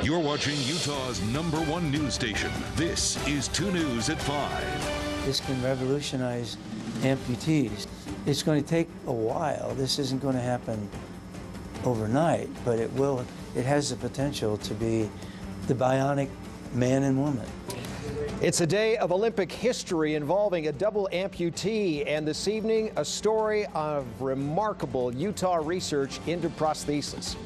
You're watching Utah's #1 news station. This is 2 News at 5. This can revolutionize amputees. It's going to take a while. This isn't going to happen overnight, but it will. It has the potential to be the bionic man and woman. It's a day of Olympic history involving a double amputee, and this evening, a story of remarkable Utah research into prosthesis.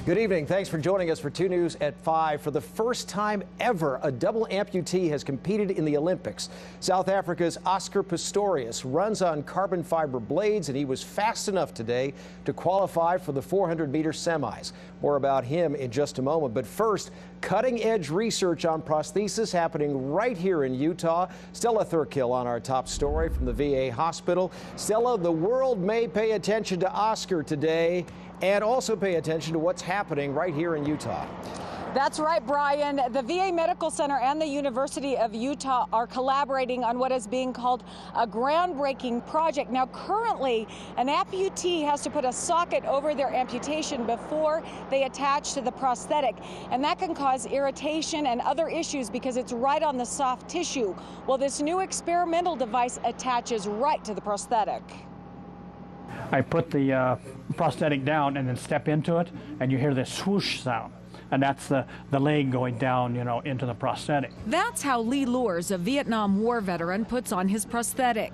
Good evening. Thanks for joining us for 2 News at 5. For the first time ever, a double amputee has competed in the Olympics. South Africa's Oscar Pistorius runs on carbon fiber blades, and he was fast enough today to qualify for the 400-meter semis. More about him in just a moment. But first, cutting-edge research on prosthesis happening right here in Utah. Stella Thurkill on our top story from the VA hospital. Stella, the world may pay attention to Oscar today and also pay attention to what's happening right here in Utah. That's right, Brian. The VA Medical Center and the University of Utah are collaborating on what is being called a groundbreaking project. Now, currently, an amputee has to put a socket over their amputation before they attach to the prosthetic, and that can cause irritation and other issues because it's right on the soft tissue. Well, this new experimental device attaches right to the prosthetic. I put the prosthetic down and then step into it, and you hear this swoosh sound. And that's the leg going down, into the prosthetic. That's how Lee Lours, a Vietnam War veteran, puts on his prosthetic.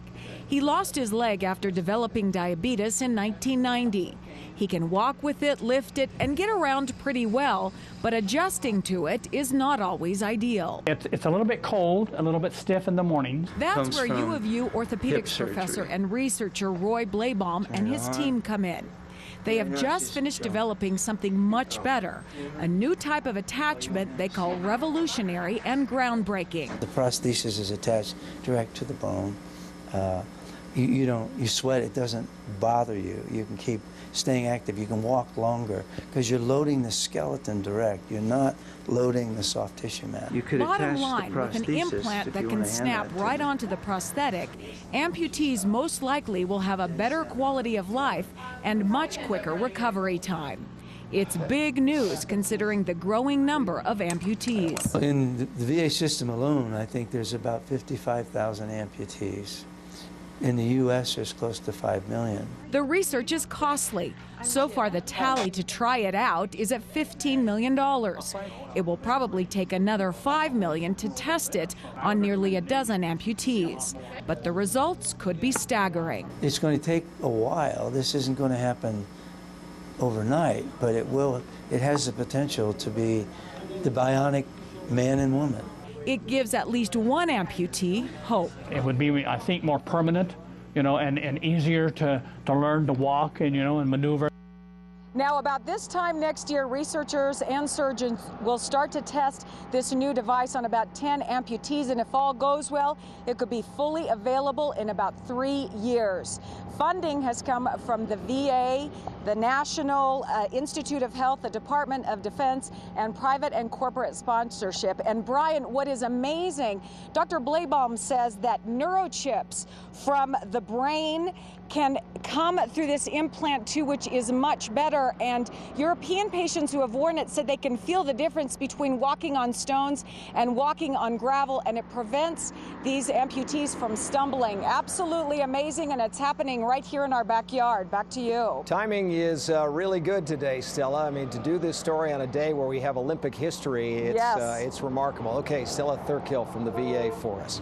He lost his leg after developing diabetes in 1990. He can walk with it, lift it, and get around pretty well, but adjusting to it is not always ideal. It's a little bit cold, a little bit stiff in the mornings. That's where U of U orthopedics professor and researcher Roy Blabaum and his team come in. They have just finished developing something much better, a new type of attachment they call revolutionary and groundbreaking. The prosthesis is attached direct to the bone. You sweat, it doesn't bother you. You can keep staying active. You can walk longer because you're loading the skeleton direct. You're not loading the soft tissue mat. You could Bottom attach line, the with an implant that can snap right onto the prosthetic, amputees most likely will have a better quality of life and much quicker recovery time. It's big news considering the growing number of amputees. In the VA system alone, I think there's about 55,000 amputees. In the U.S., there's close to 5 million. The research is costly. So far, the tally to try it out is at $15 million. It will probably take another $5 million to test it on nearly a dozen amputees. But the results could be staggering. It's going to take a while. This isn't going to happen overnight, but it will. It has the potential to be the bionic man and woman. It gives at least one amputee hope. It would be, I think, more permanent, and easier to learn to walk and, and maneuver. Now, about this time next year, researchers and surgeons will start to test this new device on about 10 amputees, and if all goes well, it could be fully available in about 3 years. Funding has come from the VA, the National Institute of Health, the Department of Defense, and private and corporate sponsorship. And Brian, what is amazing, Dr. Blabaum says that neurochips from the brain can come through this implant too, which is much better. And European patients who have worn it said they can feel the difference between walking on stones and walking on gravel, and it prevents these amputees from stumbling. Absolutely amazing, and it's happening right here in our backyard. Back to you. Timing is really good today, Stella. I mean, to do this story on a day where we have Olympic history, it's remarkable. Okay, Stella Thurkill from the VA for us.